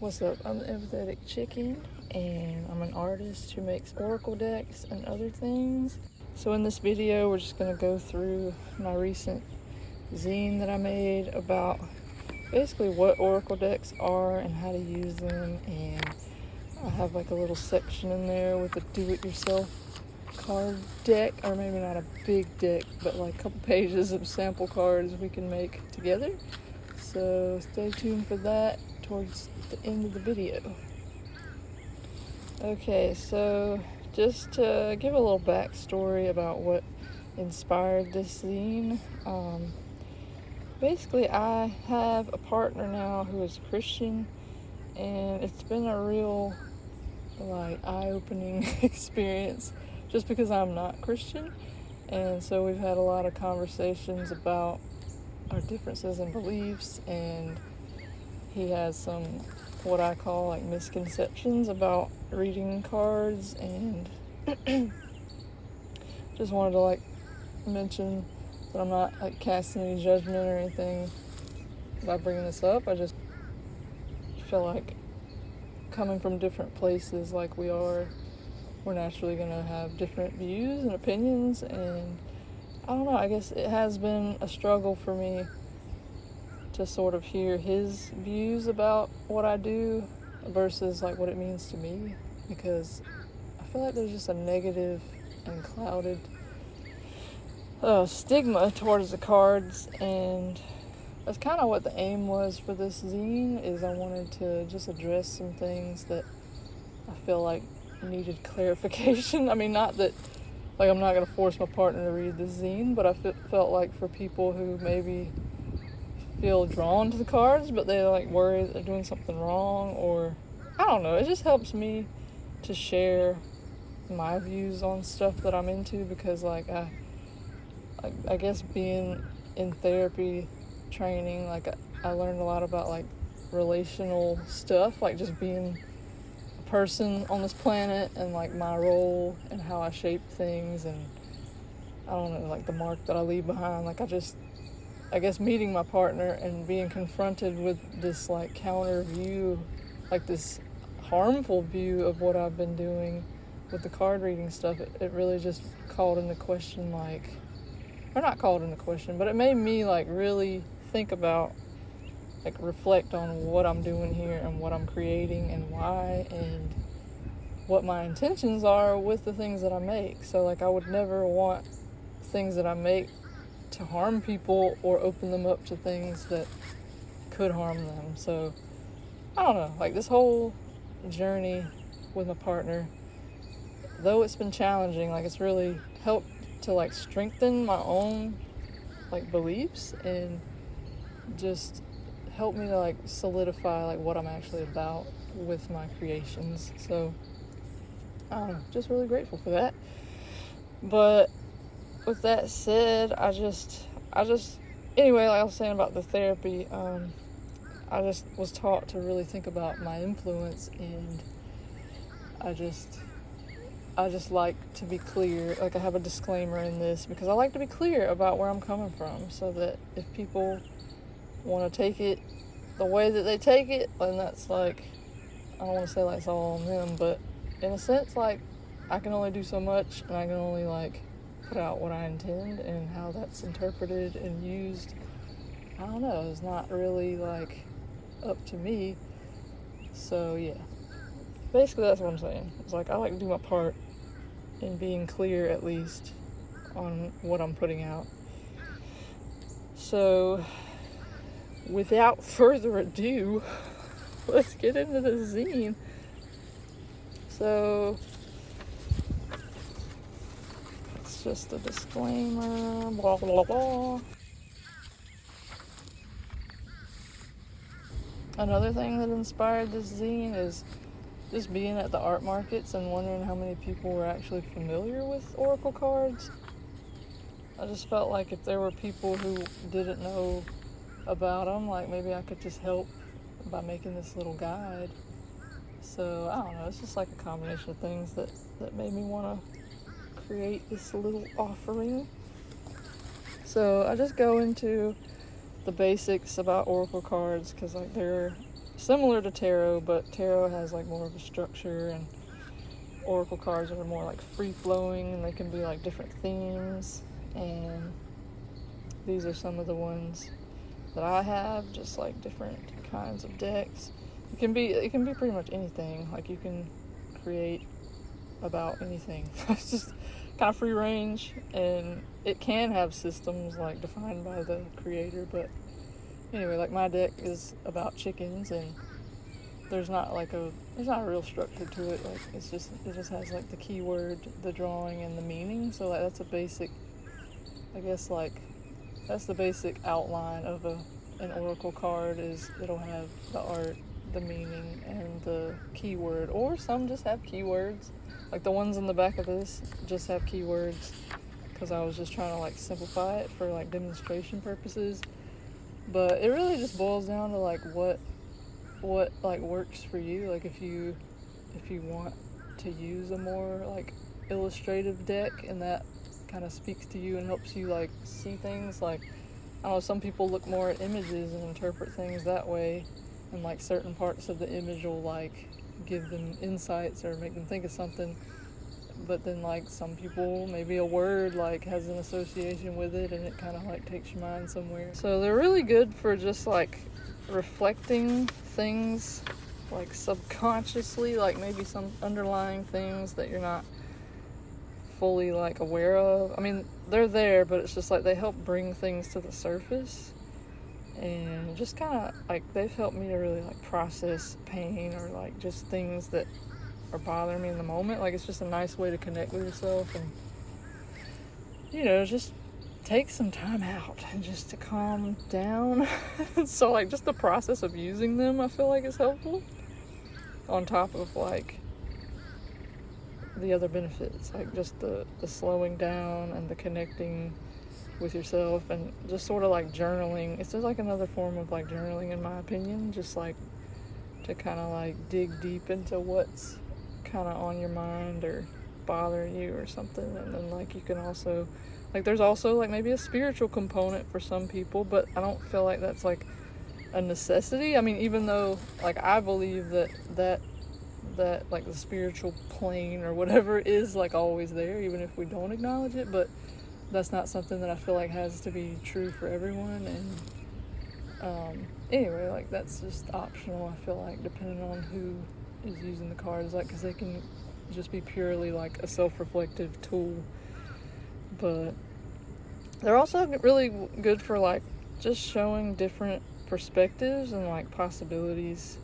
What's up? I'm Empathetic Chicken, and I'm an artist who makes oracle decks and other things. So in this video, we're just going to go through my recent zine that I made about basically what oracle decks are and how to use them, and I have like a little section in there with a do-it-yourself card deck, or maybe not a big deck, but like a couple pages of sample cards we can make together. So stay tuned for that towards the end of the video. Okay, so just to give a little backstory about what inspired this zine. Basically, I have a partner now who is Christian, and it's been a real eye-opening experience just because I'm not Christian. And so we've had a lot of conversations about our differences in beliefs, and he has some what I call like misconceptions about reading cards, and just wanted to like mention that I'm not like casting any judgment or anything by bringing this up. I just feel like coming from different places like we are, we're naturally going to have different views and opinions, and I don't know, I guess it has been a struggle for me to sort of hear his views about what I do versus like what it means to me, because I feel like there's just a negative and clouded stigma towards the cards, and that's kind of what the aim was for this zine. Is I wanted to just address some things that I feel like needed clarification. I mean, not that like I'm not going to force my partner to read this zine, but I felt like for people who maybe feel drawn to the cards, but they like worry that they're doing something wrong, or I don't know, it just helps me to share my views on stuff that I'm into, because like I guess being in therapy training, like I learned a lot about like relational stuff, like just being a person on this planet and like my role and how I shape things, and I don't know, like the mark that I leave behind. Like I guess meeting my partner and being confronted with this like counter view, like this harmful view of what I've been doing with the card reading stuff, it really just called into question, like, or not called into question, but it made me like really think about, like reflect on what I'm doing here and what I'm creating and why, and what my intentions are with the things that I make. So like I would never want things that I make to harm people or open them up to things that could harm them. So I don't know, like this whole journey with my partner, though it's been challenging, like it's really helped to like strengthen my own like beliefs and just help me to like solidify like what I'm actually about with my creations. So I don't know, just really grateful for that. But with that said, I just anyway, like I was saying about the therapy, I just was taught to really think about my influence, and I just like to be clear. Like I have a disclaimer in this because I like to be clear about where I'm coming from, so that if people want to take it the way that they take it, then that's like, I don't want to say like it's all on them, but in a sense, like I can only do so much, and I can only like put out what I intend, and how that's interpreted and used, I don't know, it's not really like up to me. So yeah, basically that's what I'm saying. It's like I like to do my part in being clear, at least on what I'm putting out. So without further ado, let's get into the zine. So it's just a disclaimer, blah blah blah. Another thing that inspired this zine is just being at the art markets and wondering how many people were actually familiar with oracle cards. I just felt like if there were people who didn't know about them, like maybe I could just help by making this little guide. So I don't know, it's just like a combination of things that made me want to create this little offering. So I just go into the basics about oracle cards, because like they're similar to tarot, but tarot has like more of a structure, and oracle cards are more like free-flowing, and they can be like different themes. And these are some of the ones that I have, just like different kinds of decks. It can be pretty much anything. Like, you can create about anything. It's just kind of free range, and it can have systems like defined by the creator. But anyway, like, my deck is about chickens, and there's not a real structure to it. Like, it just has like the keyword, the drawing, and the meaning. So like, that's a basic, I guess, like, that's the basic outline of an oracle card. Is it'll have the art, the meaning, and the keyword. Or some just have keywords. Like, the ones in the back of this just have keywords, because I was just trying to like simplify it for like demonstration purposes. But it really just boils down to like what like works for you. Like, if you want to use a more like illustrative deck, and that kind of speaks to you and helps you like see things, like, I don't know, some people look more at images and interpret things that way, and like certain parts of the image will like give them insights or make them think of something. But then like some people, maybe a word like has an association with it, and it kind of like takes your mind somewhere. So they're really good for just like reflecting things like subconsciously, like maybe some underlying things that you're not fully like aware of. I mean, they're there, but it's just like they help bring things to the surface, and just kind of like they've helped me to really like process pain, or like just things that are bothering me in the moment. Like, it's just a nice way to connect with yourself, and just take some time out and just to calm down. So like, just the process of using them, I feel like, is helpful, on top of like the other benefits, like just the slowing down and the connecting with yourself, and just sort of like journaling. It's just like another form of like journaling, in my opinion, just like to kind of like dig deep into what's kind of on your mind or bothering you or something. And then like, you can also like, there's also like maybe a spiritual component for some people, but I don't feel like that's like a necessity. I mean, even though like I believe that like the spiritual plane or whatever is like always there, even if we don't acknowledge it, but that's not something that I feel like has to be true for everyone. And anyway, like, that's just optional, I feel like, depending on who is using the cards, like, because they can just be purely like a self-reflective tool. But they're also really good for like just showing different perspectives and like possibilities,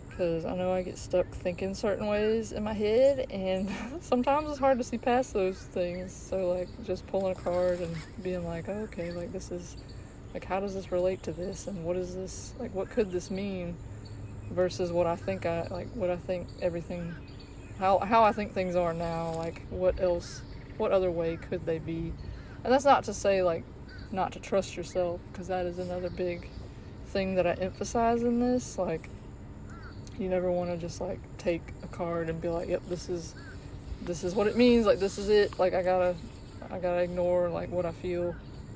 because I know I get stuck thinking certain ways in my head, and sometimes it's hard to see past those things. So like, just pulling a card and being like, oh, okay, like, this is like, how does this relate to this, and what is this, like, what could this mean, versus what I think everything, how I think things are now. Like, what other way could they be? And that's not to say like not to trust yourself, because that is another big thing that I emphasize in this. Like, you never want to just like take a card and be like, yep, this is what it means, like, this is it, like, I gotta ignore like what I feel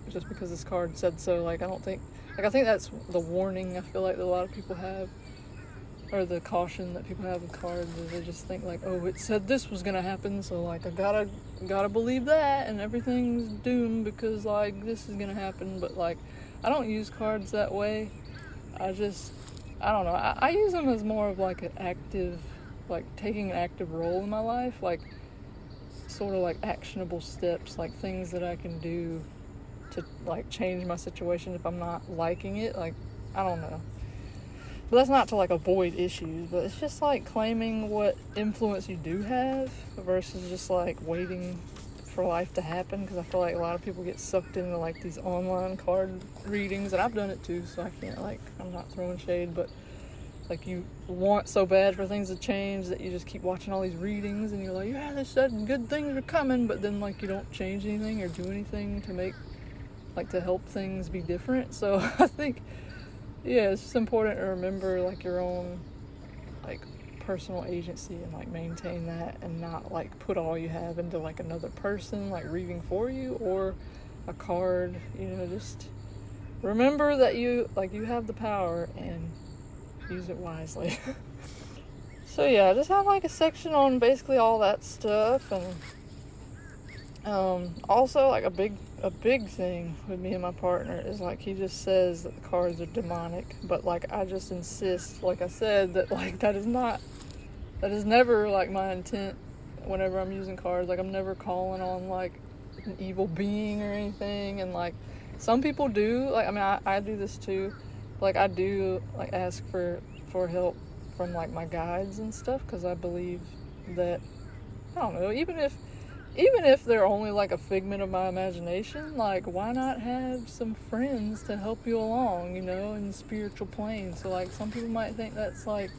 just because this card said so. Like, I think that's the warning I feel like that a lot of people have, or the caution that people have with cards, is they just think like, oh, it said this was gonna happen, so like, I gotta believe that, and everything's doomed because like this is gonna happen. But like, I don't use cards that way. I don't know, I use them as more of like an active, like taking an active role in my life, like sort of like actionable steps, like things that I can do to like change my situation if I'm not liking it. Like, I don't know. But that's not to like avoid issues, but it's just like claiming what influence you do have versus just like waiting for life to happen. Because I feel like a lot of people get sucked into like these online card readings, and I've done it too, so I can't, like, I'm not throwing shade, but like, you want so bad for things to change that you just keep watching all these readings, and you're like, yeah, they said good things are coming, but then like, you don't change anything or do anything to make, like, to help things be different. So I think, yeah, it's just important to remember like your own like personal agency, and like maintain that, and not like put all you have into like another person like reading for you, or a card. Just remember that you have the power, and use it wisely. So yeah, I just have like a section on basically all that stuff, and also like a big thing with me and my partner is like he just says that the cards are demonic, but like I just insist, like I said, that like that is never like my intent whenever I'm using cards. Like I'm never calling on like an evil being or anything, and like some people do, like I mean I do this too, like I do like ask for help from like my guides and stuff, because I believe that, I don't know, even if they're only like a figment of my imagination, like why not have some friends to help you along, you know, in the spiritual plane. So like some people might think that's like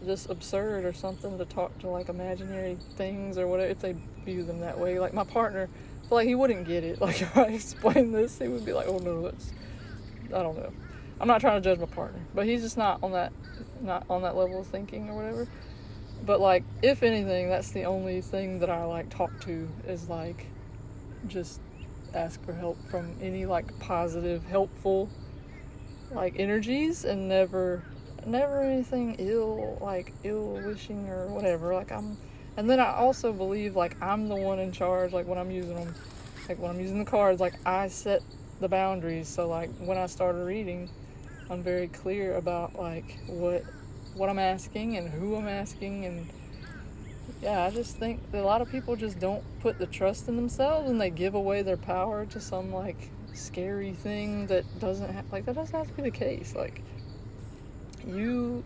just absurd or something to talk to like imaginary things or whatever, if they view them that way. Like my partner, like he wouldn't get it. Like if I explained this, he would be like, oh no, that's, I don't know. I'm not trying to judge my partner, but he's just not on that level of thinking or whatever. But like, if anything, that's the only thing that I like talk to, is like just ask for help from any like positive, helpful like energies, and never anything ill wishing or whatever. Like and then I also believe like I'm the one in charge, like when I'm using them, like when I'm using the cards, like I set the boundaries. So like when I start a reading, I'm very clear about like what I'm asking and who I'm asking. And yeah, I just think that a lot of people just don't put the trust in themselves, and they give away their power to some like scary thing that doesn't have to be the case. Like you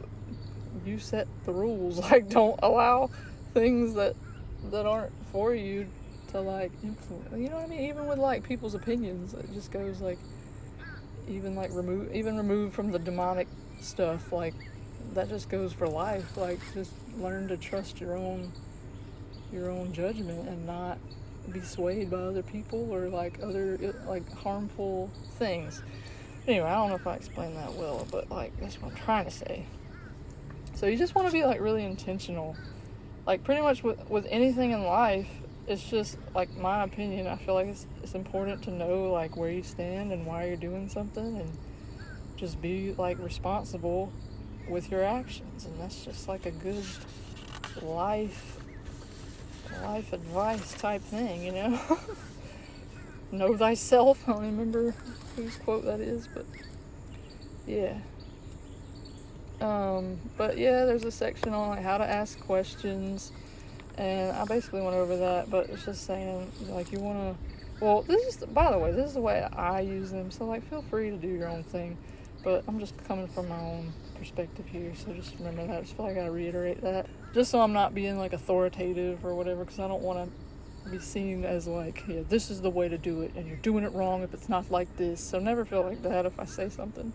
set the rules. Like don't allow things that aren't for you to like influence, you know what I mean? Even with like people's opinions, it just goes like, even remove from the demonic stuff, like that just goes for life. Like just learn to trust your own judgment and not be swayed by other people or like other like harmful things. Anyway, I don't know if I explained that well, but like that's what I'm trying to say. So you just want to be like really intentional, like pretty much with anything in life. It's just like my opinion. I feel like it's important to know like where you stand and why you're doing something, and just be like responsible with your actions. And that's just like a good life advice type thing, you know. Know thyself. I don't remember whose quote that is, but yeah. But yeah, there's a section on like how to ask questions, and I basically went over that, but it's just saying like you want to, well, this is the way I use them, so like feel free to do your own thing, but I'm just coming from my own perspective here, so just remember that. I just feel like I gotta reiterate that, just so I'm not being like authoritative or whatever, because I don't want to be seen as like, yeah, this is the way to do it and you're doing it wrong if it's not like this. So never feel like that if I say something.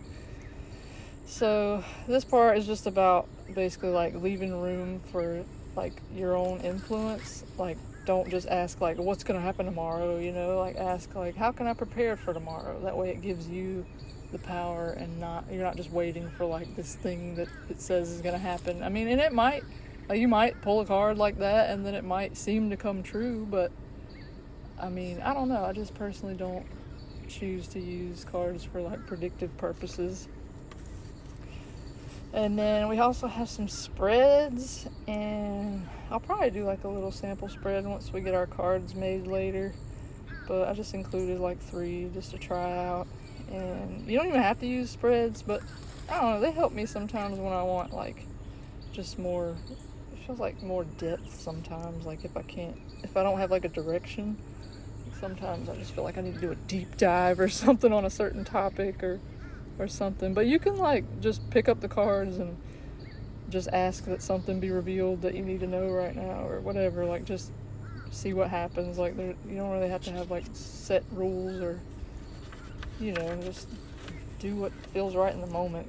So this part is just about basically like leaving room for like your own influence. Like don't just ask like what's gonna happen tomorrow, you know, like ask like how can I prepare for tomorrow. That way it gives you the power, and you're not just waiting for like this thing that it says is gonna happen. I mean, and it might, like you might pull a card like that and then it might seem to come true, but I mean, I don't know. I just personally don't choose to use cards for like predictive purposes. And then we also have some spreads, and I'll probably do like a little sample spread once we get our cards made later, but I just included like 3 just to try out. And you don't even have to use spreads, but I don't know, they help me sometimes when I want like just more, it feels like more depth sometimes, like if I don't have like a direction, sometimes I just feel like I need to do a deep dive or something on a certain topic or something. But you can like just pick up the cards and just ask that something be revealed that you need to know right now or whatever, like just see what happens. Like you don't really have to have like set rules, or you know, just do what feels right in the moment.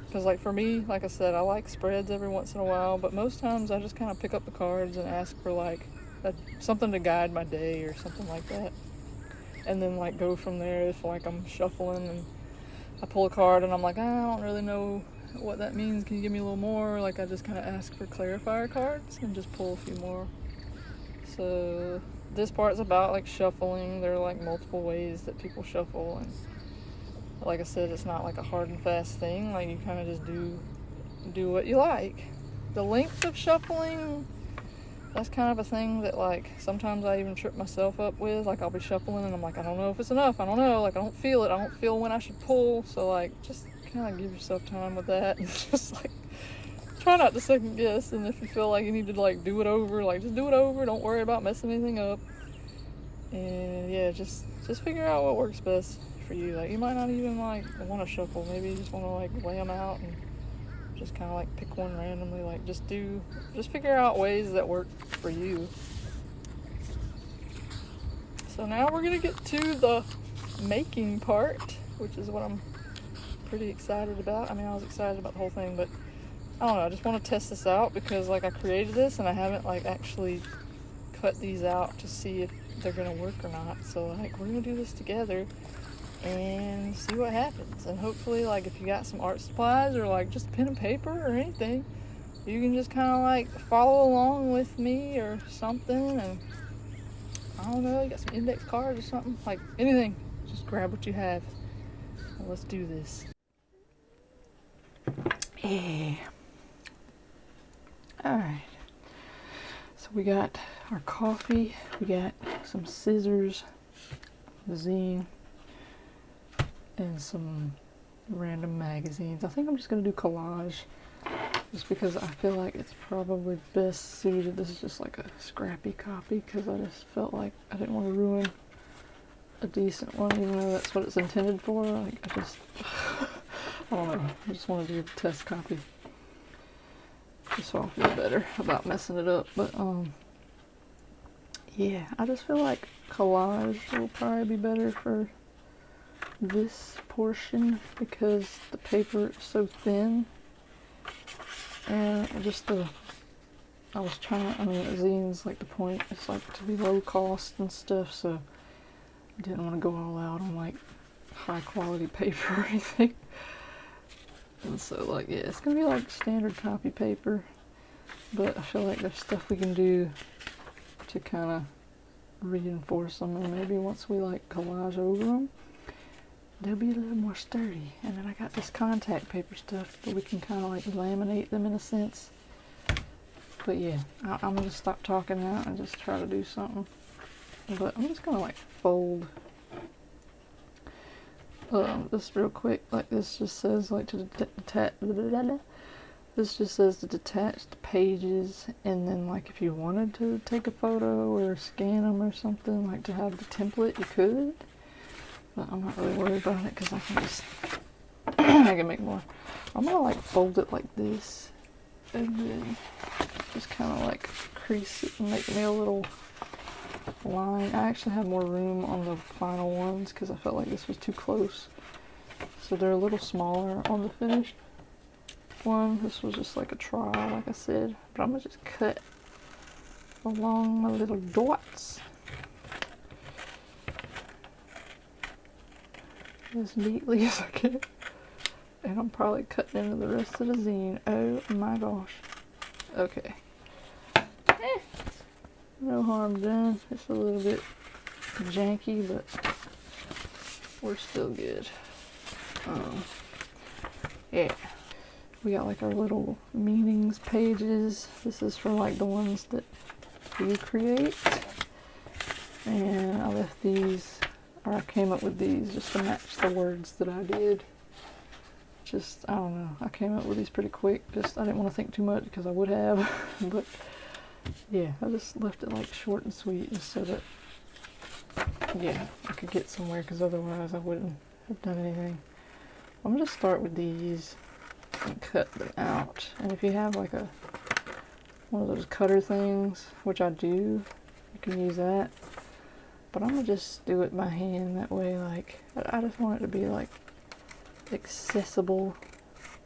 Because like for me, like I said, I like spreads every once in a while, but most times I just kind of pick up the cards and ask for like something to guide my day or something like that, and then like go from there. If like I'm shuffling and I pull a card and I'm like, I don't really know what that means, can you give me a little more? Like I just kind of ask for clarifier cards and just pull a few more. So this part's about like shuffling. There are like multiple ways that people shuffle, and like I said, it's not like a hard and fast thing. Like, you kind of just do what you like. The length of shuffling, that's kind of a thing that, like, sometimes I even trip myself up with. Like, I'll be shuffling and I'm like, I don't know if it's enough. I don't know. Like, I don't feel it. I don't feel when I should pull. So, like, just kind of give yourself time with that. And just, like, try not to second guess. And if you feel like you need to, like, do it over, like, just do it over. Don't worry about messing anything up. And, yeah, just figure out what works best for you. Like, you might not even, like, want to shuffle. Maybe you just want to, like, lay them out and just kind of like pick one randomly. Like, just figure out ways that work for you. So now we're gonna get to the making part, which is what I'm pretty excited about. I mean, I was excited about the whole thing, but I don't know, I just want to test this out because, like, I created this and I haven't, like, actually cut these out to see if they're gonna work or not. So, like, we're gonna do this together and see what happens. And hopefully, like, if you got some art supplies or, like, just pen and paper or anything, you can just kind of, like, follow along with me or something. And I don't know, you got some index cards or something, like, anything. Just grab what you have and let's do this. Yeah. Alright, so we got our coffee, we got some scissors, the zine, and some random magazines. I think I'm just going to do collage just because I feel like it's probably best suited. This is just like a scrappy copy because I just felt like I didn't want to ruin a decent one, even though that's what it's intended for. Like, I don't know, I just want to do a test copy just so I'll feel better about messing it up. But yeah, I just feel like collage will probably be better for this portion because the paper is so thin, and just I was trying, I mean, zines, like, the point is, like, to be low cost and stuff, so I didn't want to go all out on, like, high quality paper or anything. And so, like, yeah, it's gonna be like standard copy paper, but I feel like there's stuff we can do to kind of reinforce them, and maybe once we, like, collage over them, they'll be a little more sturdy. And then I got this contact paper stuff that we can kind of, like, laminate them in a sense. But yeah, I'm gonna stop talking now and just try to do something. But I'm just gonna, like, fold this real quick. Like, this just says, like, to detach. This just says to detach the pages, and then, like, if you wanted to take a photo or scan them or something, like, to have the template, you could. But I'm not really worried about it because I can just I can make more. I'm gonna, like, fold it like this and then just kind of, like, crease it and make me a little line. I actually have more room on the final ones because I felt like this was too close, so they're a little smaller on the finished one. This was just like a trial, like I said, but I'm gonna just cut along my little dots as neatly as I can, and I'm probably cutting into the rest of the zine. Oh my gosh. Okay. No harm done. It's a little bit janky, but we're still good. Yeah. We got, like, our little meanings pages. This is for, like, the ones that you create. And I left these, or I came up with these just to match the words that I did. Just, I don't know, I came up with these pretty quick. Just, I didn't want to think too much because I would have, but yeah, I just left it, like, short and sweet just so that, yeah, I could get somewhere because otherwise I wouldn't have done anything. I'm going to start with these and cut them out. And if you have, like, one of those cutter things, which I do, you can use that. But I'm going to just do it by hand, that way, like, I just want it to be, like, accessible,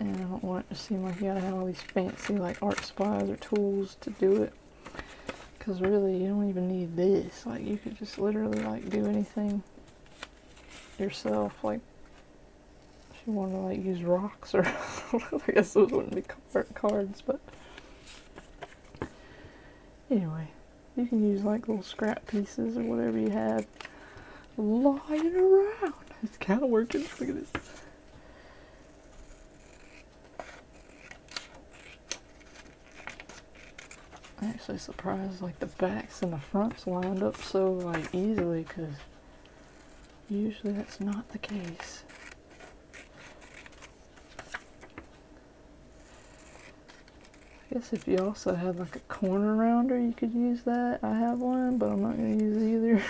and I don't want it to seem like you gotta have all these fancy, like, art supplies or tools to do it, because really you don't even need this. Like, you could just literally, like, do anything yourself. Like, if you want to, like, use rocks, or I guess those wouldn't be cards, but anyway, you can use, like, little scrap pieces or whatever you have lying around. Just kind of working. Look at this. I'm actually surprised like the backs and the fronts lined up so like easily, because usually that's not the case. I guess if you also had like a corner rounder, you could use that. I have one, but I'm not going to use it either.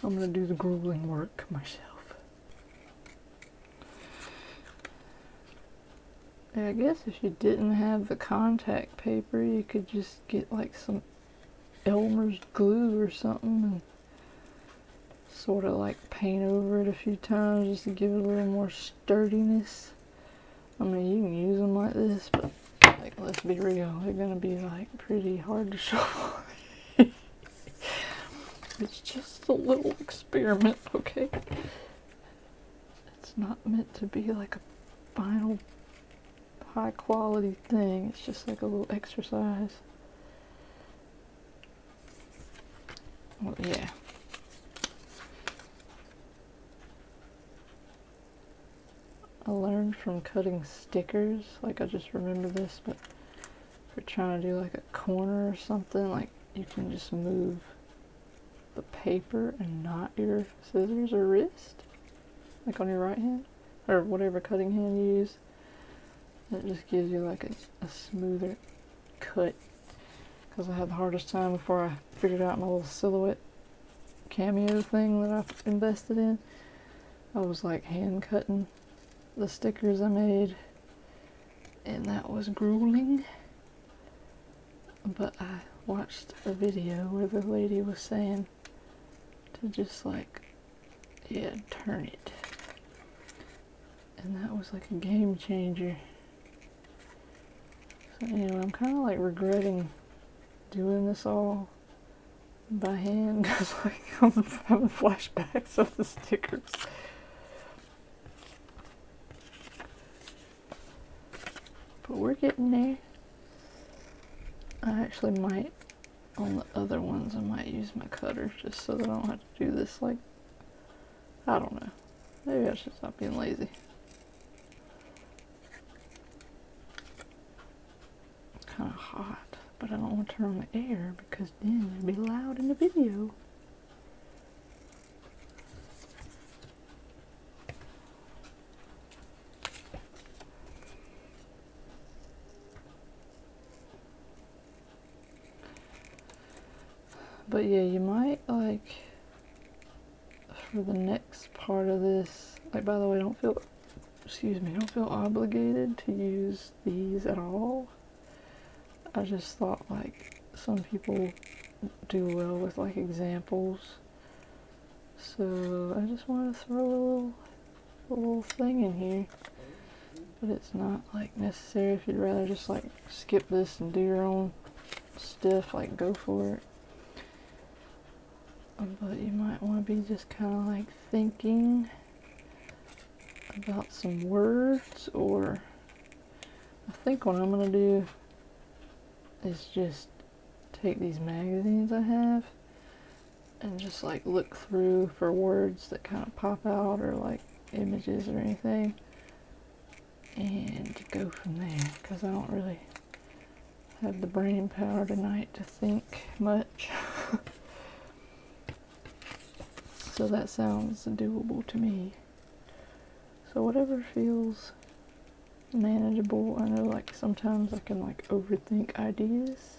I'm going to do the grueling work myself. Yeah, I guess if you didn't have the contact paper, you could just get like some Elmer's glue or something and sort of like paint over it a few times just to give it a little more sturdiness. I mean, you can use them like this, but like, let's be real, they're gonna be like pretty hard to shuffle. It's just a little experiment, okay? It's not meant to be like a final high quality thing. It's just like a little exercise. Well, yeah. I learned from cutting stickers, like I just remember this, but if you're trying to do like a corner or something, like you can just move the paper and not your scissors or wrist, like on your right hand, or whatever cutting hand you use. It just gives you like a smoother cut, because I had the hardest time before I figured out my little silhouette cameo thing that I've invested in. I was like hand cutting the stickers I made, and that was grueling. But I watched a video where the lady was saying to just like, yeah, turn it. And that was like a game changer. So anyway, I'm kind of like regretting doing this all by hand, because like I'm having flashbacks of the stickers. But we're getting there. I actually might, on the other ones, I might use my cutter just so that I don't have to do this like, I don't know. Maybe I should stop being lazy. It's kind of hot, but I don't want to turn on the air because then it'd be loud in the video. But yeah, you might like, for the next part of this, like, by the way, don't feel obligated to use these at all. I just thought like some people do well with like examples, so I just wanted to throw a little thing in here. But it's not like necessary. If you'd rather just like skip this and do your own stuff, like go for it. But you might want to be just kind of like thinking about some words, or I think what I'm going to do is just take these magazines I have and just like look through for words that kind of pop out, or like images or anything, and go from there, because I don't really have the brain power tonight to think much. So that sounds doable to me. So whatever feels manageable. I know like sometimes I can like overthink ideas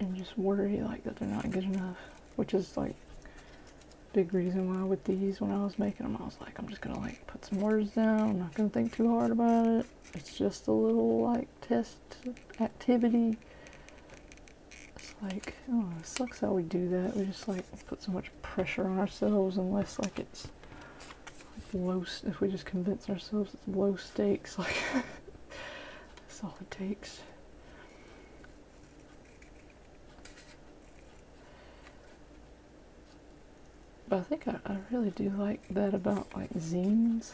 and just worry like that they're not good enough, which is like a big reason why with these, when I was making them, I was like, I'm just gonna like put some words down, I'm not gonna think too hard about it. It's just a little like test activity. It's like, oh, it sucks how we do that. We just like put so much pressure on ourselves, unless like it's like low, if we just convince ourselves it's low stakes, like that's all it takes. But I think I really do like that about like zines.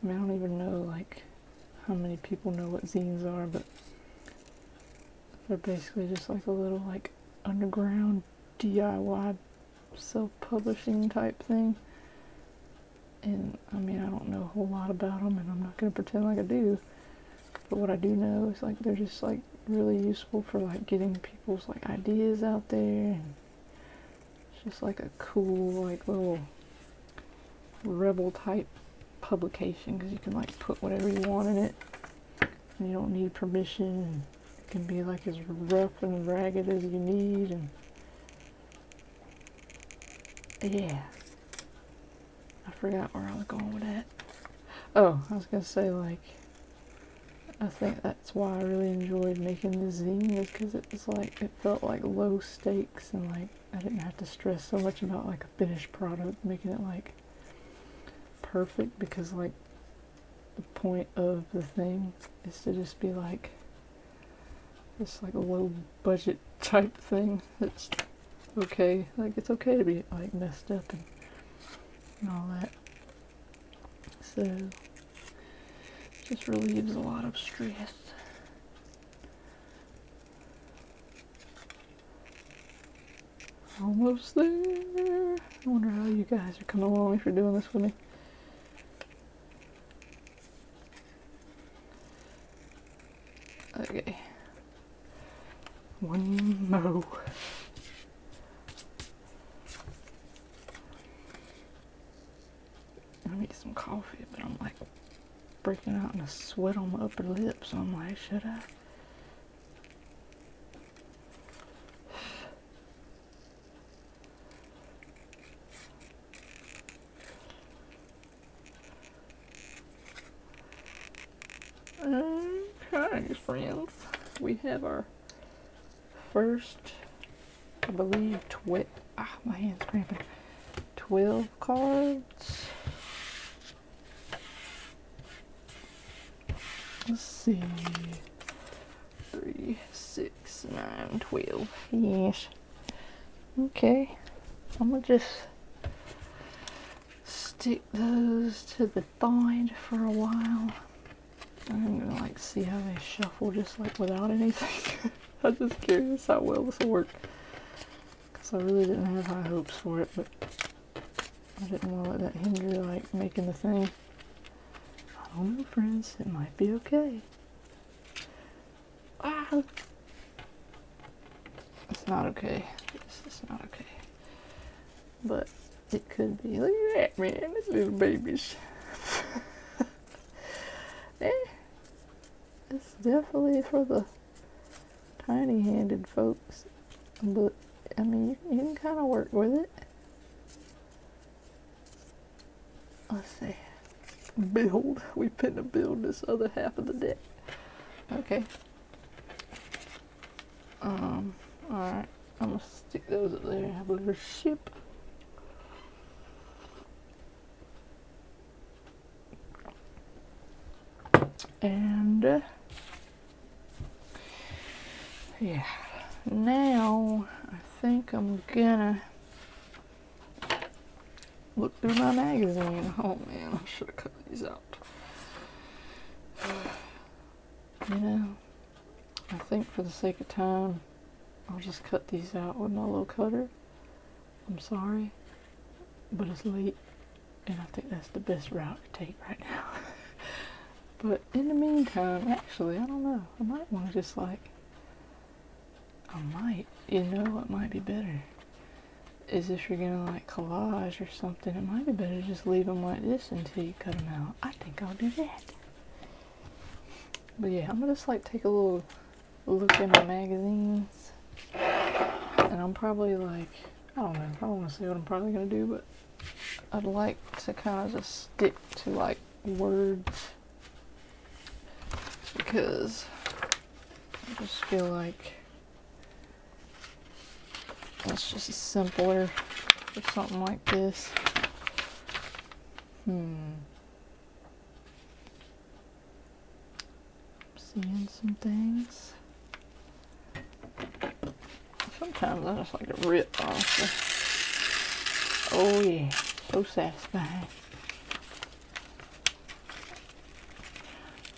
I mean, I don't even know like how many people know what zines are, but they're basically just like a little like underground DIY self-publishing type thing. And I mean, I don't know a whole lot about them, and I'm not going to pretend like I do. But what I do know is like they're just like really useful for like getting people's like ideas out there, and it's just like a cool like little rebel type publication because you can like put whatever you want in it, and you don't need permission, and it can be like as rough and ragged as you need. And yeah, I forgot where I was going with that. Oh, I was gonna say, like, I think that's why I really enjoyed making the zine, is because it was like, it felt like low stakes, and like I didn't have to stress so much about like a finished product, making it like perfect, because like the point of the thing is to just be like this like a low budget type thing that's okay. Like it's okay to be like messed up and all that. So it just relieves a lot of stress. Almost there. I wonder how you guys are coming along if you're doing this with me. Okay. One more. I need some coffee, but I'm like breaking out in a sweat on my upper lip, so I'm like, should I? Okay, friends. We have our first, I believe, my hand's cramping. 12 cards. Let's see. 3, 6, 9, 12. Yes. Okay. I'm gonna just stick those to the side for a while. I'm gonna like see how they shuffle just like without anything. I'm just curious how well this will work, because I really didn't have high hopes for it, but I didn't want to let that hinder like making the thing. I don't know, friends, it might be okay. Ah! It's not okay. It's not okay. But it could be. Look at that, man. This little babies. It's definitely for the tiny-handed folks, but I mean, you can kind of work with it. Let's see. Build. We finna build this other half of the deck. Okay. Alright. I'm gonna stick those up there and have a little ship. And yeah, now I think I'm gonna look through my magazine. Oh man, I should have cut these out. You know, I think for the sake of time, I'll just cut these out with my little cutter. I'm sorry, but it's late, and I think that's the best route to take right now. But in the meantime, actually, I don't know. I might want to just like, you know what might be better? Is if you're gonna like collage or something, it might be better to just leave them like this until you cut them out. I think I'll do that. But yeah, I'm gonna just like take a little look in my magazines. And I'm probably like, I don't know, I don't want to say what I'm probably gonna do, but I'd like to kind of just stick to like words, because I just feel like it's just simpler for something like this. Seeing some things. Sometimes I just like to rip, honestly. Oh yeah, so satisfying.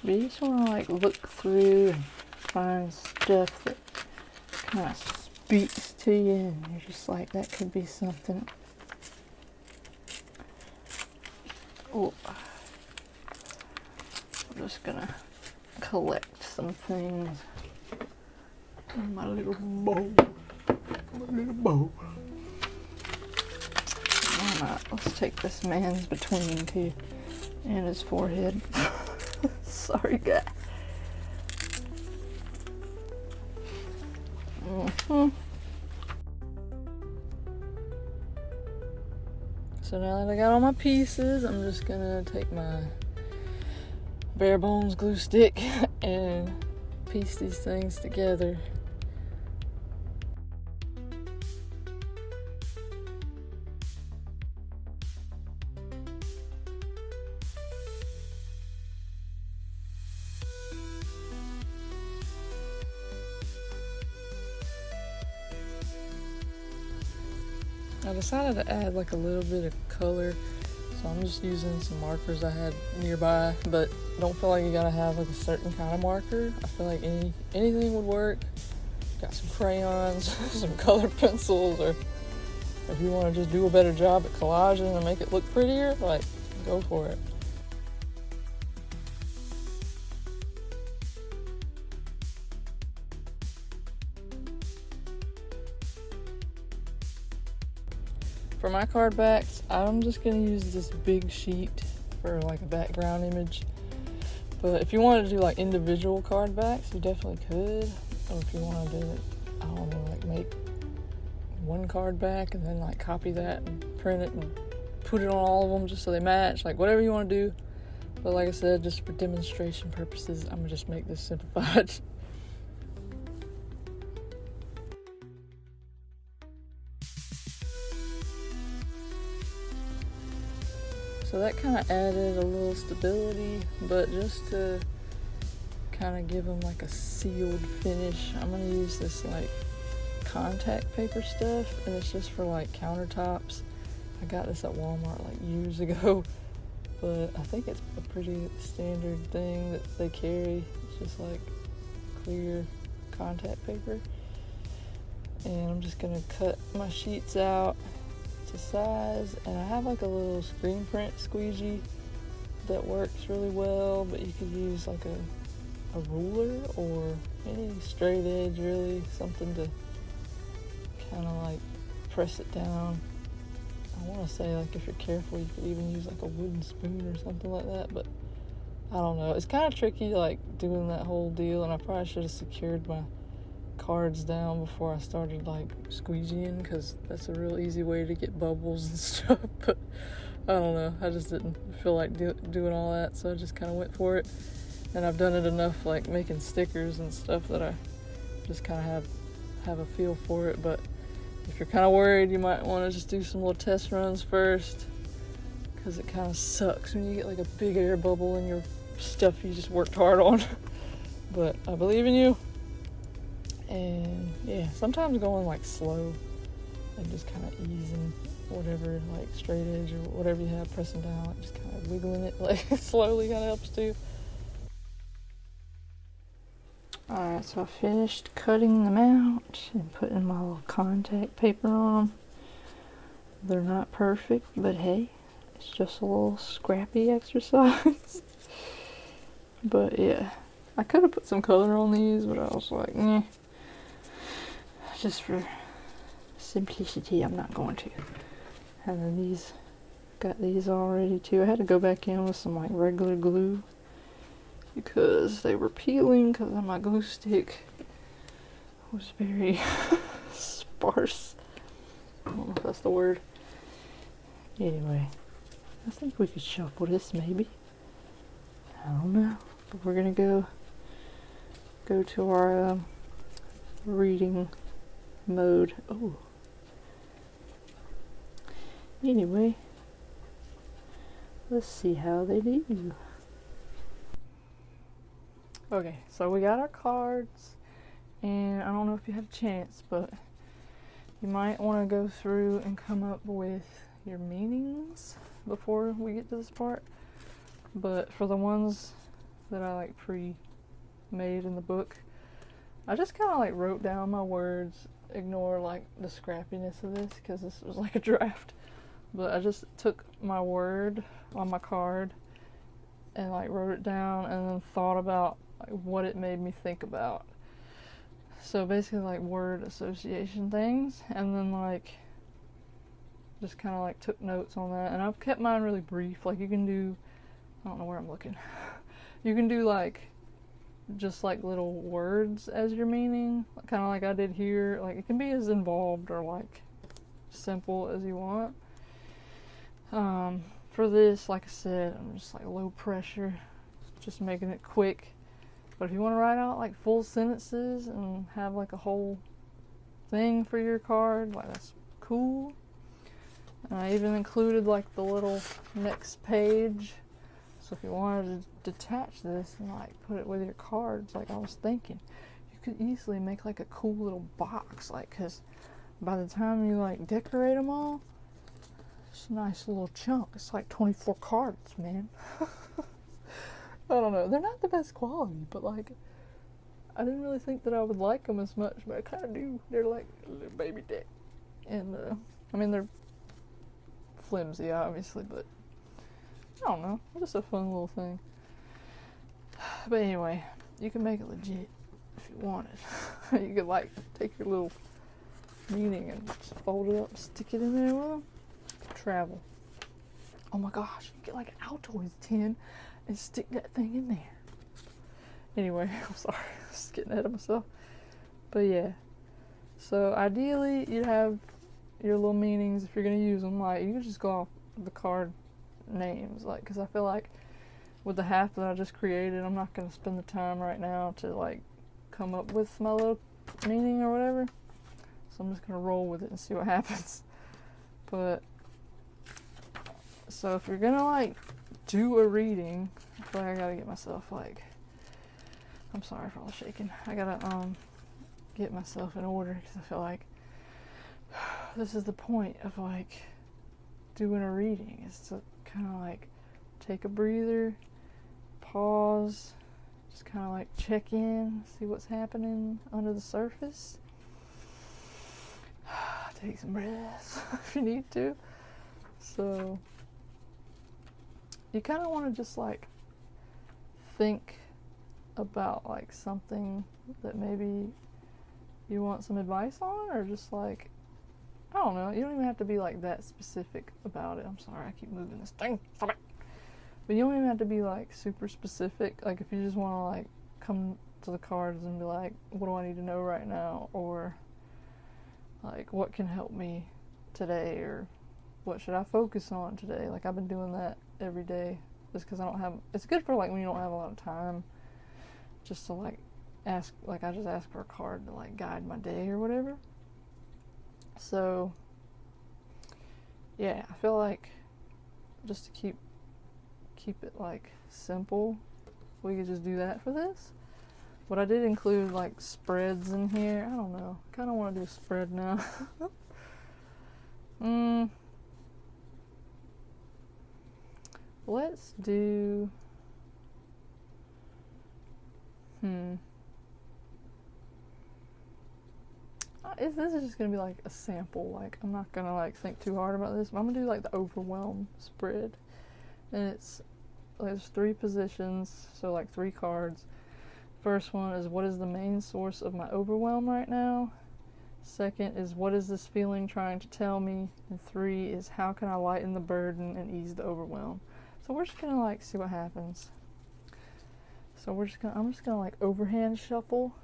But you just want to like look through and find stuff that kind of speaks to you and you're just like, that could be something. Oh, I'm just gonna collect some things in my little bowl. Alright, let's take this man's between teeth and his forehead. Sorry, guy. So now that I got all my pieces, I'm just gonna take my bare bones glue stick and piece these things together. I decided to add like a little bit of color, so I'm just using some markers I had nearby, but don't feel like you gotta have like a certain kind of marker. I feel like anything would work. Got some crayons, some colored pencils, or if you want to just do a better job at collaging and make it look prettier, like, go for it. For my card backs, I'm just going to use this big sheet for like a background image. But if you wanted to do like individual card backs, you definitely could. Or if you want to do it, I don't know, like make one card back and then like copy that and print it and put it on all of them just so they match. Like whatever you want to do. But like I said, just for demonstration purposes, I'm going to just make this simplified. So that kind of added a little stability, but just to kind of give them like a sealed finish, I'm going to use this like contact paper stuff, and it's just for like countertops. I got this at Walmart like years ago, but I think it's a pretty standard thing that they carry. It's just like clear contact paper. And I'm just going to cut my sheets out to size, and I have like a little screen print squeegee that works really well, but you could use like a ruler or any straight edge, really, something to kind of like press it down. I want to say like if you're careful you could even use like a wooden spoon or something like that, but I don't know. It's kind of tricky like doing that whole deal, and I probably should have secured my cards down before I started like squeegeeing, because that's a real easy way to get bubbles and stuff. But I don't know, I just didn't feel like doing all that, so I just kind of went for it. And I've done it enough like making stickers and stuff that I just kind of have a feel for it. But if you're kind of worried, you might want to just do some little test runs first, because it kind of sucks when you get like a big air bubble in your stuff you just worked hard on. But I believe in you. And yeah, sometimes going like slow and just kind of easing whatever, like straight edge or whatever you have, pressing down, like just kind of wiggling it like slowly kind of helps too. Alright, so I finished cutting them out and putting my little contact paper on them. They're not perfect, but hey, it's just a little scrappy exercise. But yeah, I could have put some color on these, but I was like, nah. Just for simplicity, I'm not going to. And then these, got these all ready too. I had to go back in with some like regular glue because they were peeling, because my glue stick was very sparse. I don't know if that's the word. Anyway, I think we could shuffle this maybe. I don't know. But we're gonna go to our reading mode. Oh. Anyway, let's see how they do. Okay, so we got our cards, and I don't know if you had a chance, but you might want to go through and come up with your meanings before we get to this part. But for the ones that I like pre-made in the book, I just kind of like wrote down my words ignore like the scrappiness of this because this was like a draft. But I just took my word on my card and like wrote it down and then thought about like what it made me think about. So basically like word association things, and then like just kind of like took notes on that. And I've kept mine really brief. Like you can do, I don't know where I'm looking. You can do like just like little words as your meaning, kind of like I did here. Like it can be as involved or like simple as you want. For this, like I said, I'm just like low pressure, just making it quick. But if you want to write out like full sentences and have like a whole thing for your card, like that's cool. And I even included like the little next page. So if you wanted to detach this and like put it with your cards, like I was thinking, you could easily make like a cool little box, like, cause by the time you like decorate them all, it's a nice little chunk. It's like 24 cards, man. I don't know. They're not the best quality, but like, I didn't really think that I would like them as much, but I kind of do. They're like a little baby deck. And, I mean, they're flimsy, obviously, but I don't know. Just a fun little thing. But anyway, you can make it legit if you wanted. You could like take your little meaning and just fold it up, stick it in there with them. Travel. Oh my gosh, you get like an Altoids tin and stick that thing in there. Anyway, I'm sorry, I'm just getting ahead of myself. But yeah, so ideally you'd have your little meanings if you're gonna use them. Like you could just go off the card names, like, because I feel like with the half that I just created, I'm not gonna spend the time right now to like come up with my little meaning or whatever. So I'm just gonna roll with it and see what happens. But so if you're gonna like do a reading, I feel like I gotta get myself like, I'm sorry for all the shaking. I gotta get myself in order because I feel like this is the point of like doing a reading, is to kind of like take a breather, pause, just kind of like check in, see what's happening under the surface. Take some breaths if you need to. So you kind of want to just like think about like something that maybe you want some advice on, or just like, I don't know, you don't even have to be like that specific about it. I'm sorry, I keep moving this thing. Stop it. But you don't even have to be like super specific. Like if you just want to like come to the cards and be like, what do I need to know right now? Or like, what can help me today? Or what should I focus on today? Like I've been doing that every day just because I don't have, it's good for like when you don't have a lot of time, just to like ask, like I just ask for a card to like guide my day or whatever. So yeah, I feel like just to keep it like simple, we could just do that for this. But I did include like spreads in here. I don't know, I kind of want to do a spread now. Let's do this is just gonna be like a sample. Like I'm not gonna like think too hard about this, but I'm gonna do like the overwhelm spread, and it's there's 3 positions, so like 3 cards. First one is, what is the main source of my overwhelm right now? Second is, what is this feeling trying to tell me? And 3 is, how can I lighten the burden and ease the overwhelm? So we're just gonna like see what happens. So I'm just gonna like overhand shuffle.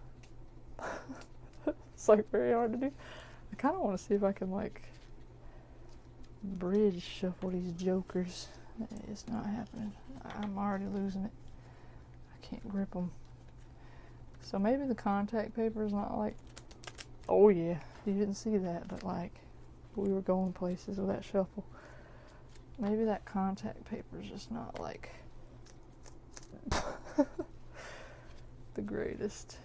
It's like very hard to do. I kind of want to see if I can like bridge shuffle these jokers. It's not happening. I'm already losing it. I can't grip them. So maybe the contact paper is not like, oh yeah, you didn't see that, but like we were going places with that shuffle. Maybe that contact paper is just not like the greatest.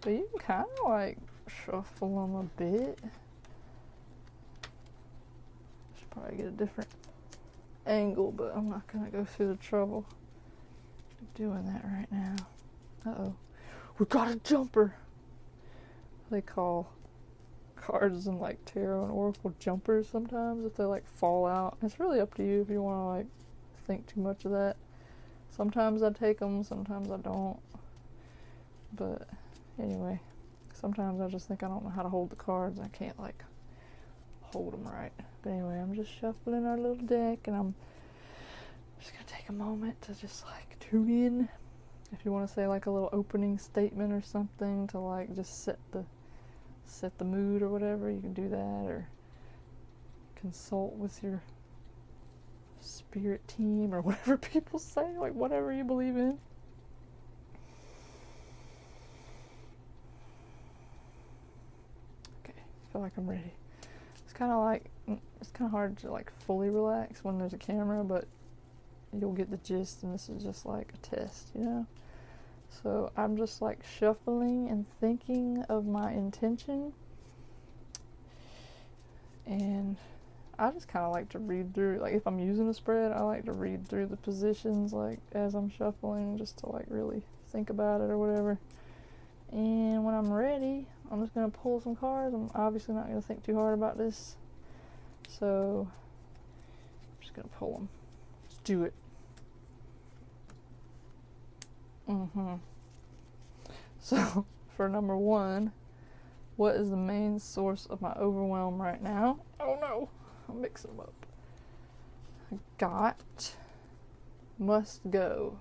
But you can kind of like shuffle them a bit. Should probably get a different angle, but I'm not gonna go through the trouble of doing that right now. Uh-oh. We got a jumper. they call cards and like tarot and oracle jumpers sometimes if they like fall out. It's really up to you if you want to like think too much of that. Sometimes I take them, sometimes I don't. But anyway, sometimes I just think I don't know how to hold the cards. I can't like hold them right. But anyway, I'm just shuffling our little deck, and I'm just gonna take a moment to just like tune in. If you want to say like a little opening statement or something to like just set the mood or whatever, you can do that, or consult with your spirit team or whatever people say, like whatever you believe in. Okay, I feel like I'm ready. It's kind of hard to like fully relax when there's a camera, but you'll get the gist, and this is just like a test, you know? So I'm just like shuffling and thinking of my intention, and I just kind of like to read through, like if I'm using a spread, I like to read through the positions like as I'm shuffling, just to like really think about it or whatever. And when I'm ready, I'm just going to pull some cards. I'm obviously not going to think too hard about this, so I'm just going to pull them. Let's do it. So, for number 1, what is the main source of my overwhelm right now? Oh no, I'll mix them up. Got, must go.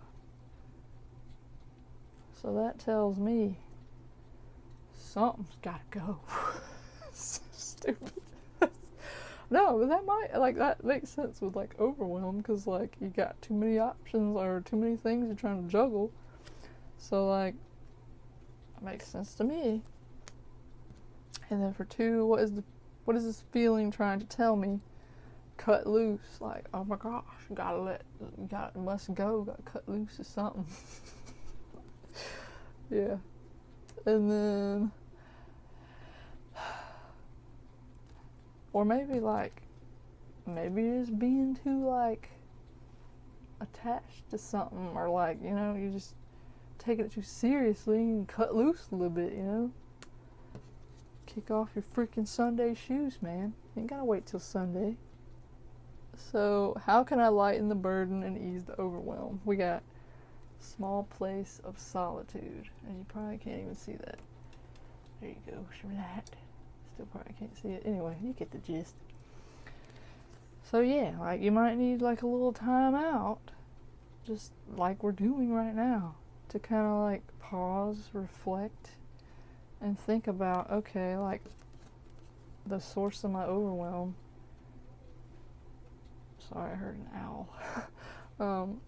So that tells me something's gotta go. So stupid. No, but that makes sense with like overwhelm, because like you got too many options or too many things you're trying to juggle. So like, it makes sense to me. And then for 2, what is this feeling trying to tell me? Cut loose. Like, oh my gosh, must go, gotta cut loose or something. Yeah. And then, or maybe you're just being too like attached to something, or like, you know, you just taking it too seriously and cut loose a little bit, you know? Kick off your freaking Sunday shoes, man. You ain't gotta wait till Sunday. So, how can I lighten the burden and ease the overwhelm? We got small place of solitude, and you probably can't even see that. There you go, show me that. Still probably can't see it. Anyway, you get the gist. So yeah, like you might need like a little time out, just like we're doing right now, to kind of like pause, reflect, and think about, okay, like the source of my overwhelm. Sorry, I heard an owl.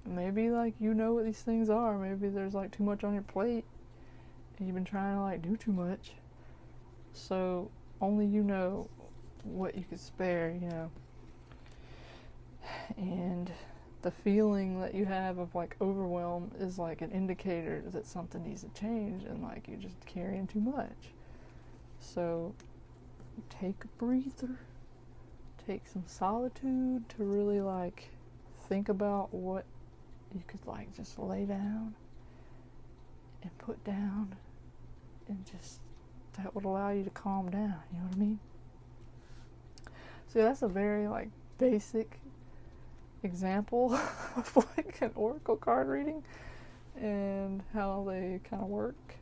Maybe like you know what these things are. Maybe there's like too much on your plate and you've been trying to like do too much. So only you know what you could spare, you know. And the feeling that you have of like overwhelm is like an indicator that something needs to change, and like you're just carrying too much. So take a breather, take some solitude to really like think about what you could like just lay down and put down, and just that would allow you to calm down, you know what I mean? So that's a very like basic example of like an oracle card reading and how they kind of work.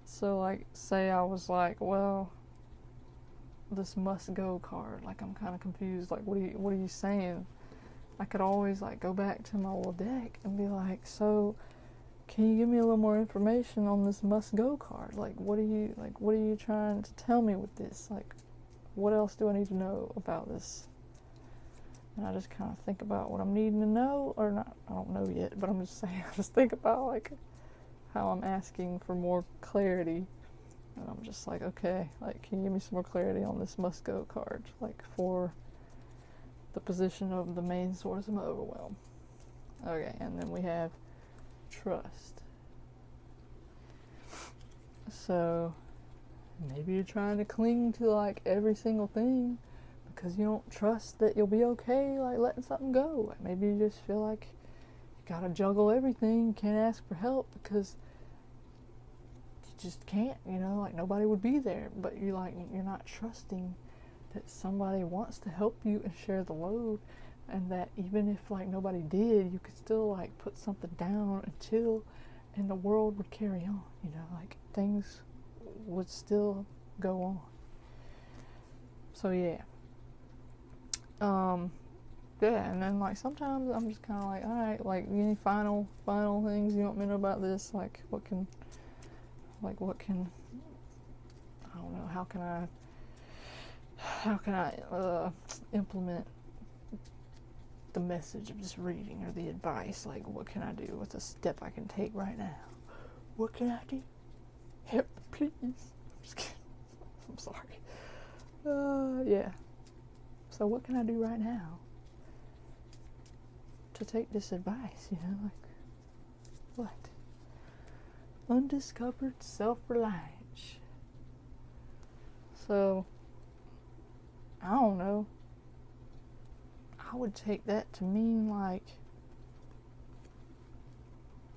So like, say I was like, well, this must go card, like I'm kind of confused, like what are you saying? I could always like go back to my little deck and be like, so can you give me a little more information on this must go card? Like what are you trying to tell me with this? Like what else do I need to know about this? And I just kind of think about what I'm needing to know, or not, I don't know yet, but I'm just saying, I just think about like how I'm asking for more clarity. And I'm just like, okay, like can you give me some more clarity on this must go card, like for the position of the main source of my overwhelm. Okay, and then we have trust. So maybe you're trying to cling to like every single thing because you don't trust that you'll be okay, like letting something go. Like maybe you just feel like you gotta juggle everything, you can't ask for help because you just can't, you know, like nobody would be there, but you're not trusting that somebody wants to help you and share the load, and that even if like nobody did, you could still like put something down and chill, and the world would carry on, you know, like things would still go on. So yeah. Yeah, and then like sometimes I'm just kind of like, all right, like any final things you want me to know about this? Like what can I don't know, how can I implement the message of just reading, or the advice? Like what can I do? What's a step I can take right now? What can I do? Help, please. I'm just kidding. I'm sorry. Yeah. So what can I do right now to take this advice, you know, like, what? Undiscovered self-reliance. So, I don't know. I would take that to mean like,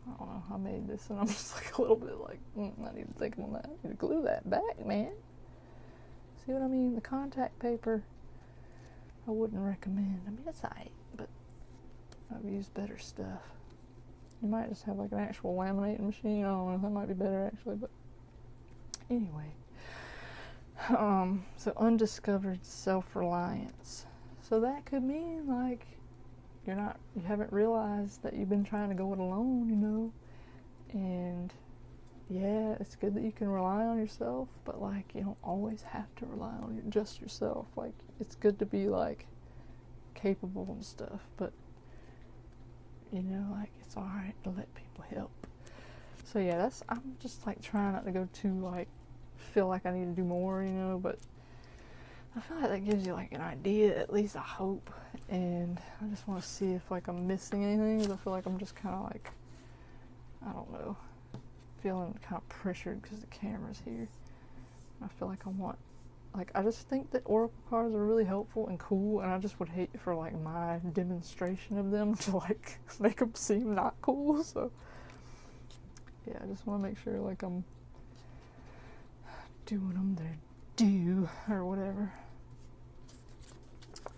I don't know, I made this and I'm just like a little bit like, I need to think on that. I need to glue that back, man. See what I mean? The contact paper, I wouldn't recommend. I mean, it's alright, but I've used better stuff. You might just have like an actual laminating machine. I don't know, that might be better actually, but anyway. So undiscovered self-reliance. So that could mean like you haven't realized that you've been trying to go it alone, you know, and yeah, it's good that you can rely on yourself, but like you don't always have to rely on just yourself. Like it's good to be like capable and stuff, but you know, like it's alright to let people help. So yeah, I'm just like trying not to go too like feel like I need to do more, you know, but I feel like that gives you like an idea, at least I hope, and I just want to see if like I'm missing anything, because I feel like I'm just kind of like, I don't know, feeling kind of pressured because the camera's here. I feel like I just think that oracle cards are really helpful and cool, and I just would hate for like my demonstration of them to like make them seem not cool. So yeah, I just want to make sure like I'm doing them their due or whatever.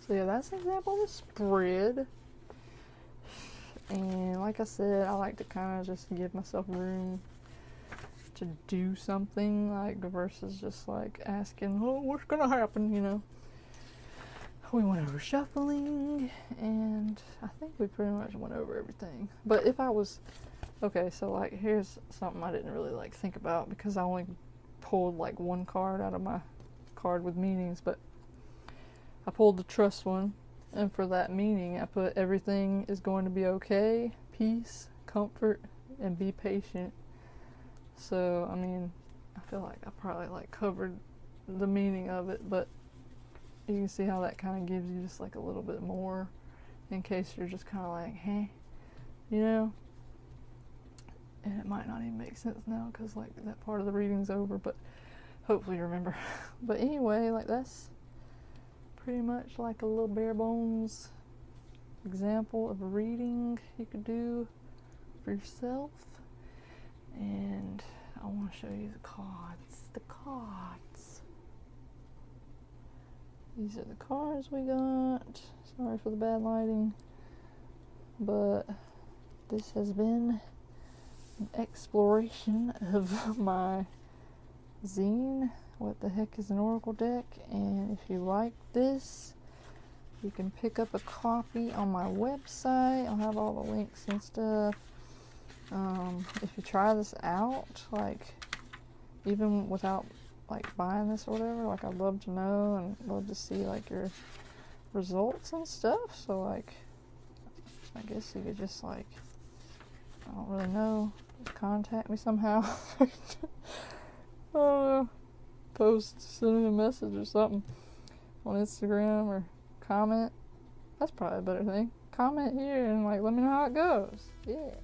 So yeah, that's an example of a spread. And like I said, I like to kind of just give myself room to do something, like versus just like asking, oh, what's gonna happen, you know. We went over shuffling, and I think we pretty much went over everything. But if I was, okay, so like here's something I didn't really like think about, because I only pulled like one card out of my card with meanings, but I pulled the trust one, and for that meaning I put everything is going to be okay, peace, comfort, and be patient. So I mean, I feel like I probably like covered the meaning of it, but you can see how that kind of gives you just like a little bit more in case you're just kind of like, hey, you know. And it might not even make sense now because like that part of the reading's over, but hopefully you remember. But anyway, like that's pretty much like a little bare bones example of a reading you could do for yourself. And I want to show you the cards. These are the cards we got. Sorry for the bad lighting, but this has been an exploration of my zine, What the Heck is an Oracle Deck. And if you like this, you can pick up a copy on my website. I'll have all the links and stuff. If you try this out, like even without like buying this or whatever, like I'd love to know and love to see like your results and stuff. So like I guess you could just like, I don't really know, just contact me somehow. I don't know, send me a message or something on Instagram, or comment. That's probably a better thing. Comment here and like let me know how it goes. Yeah.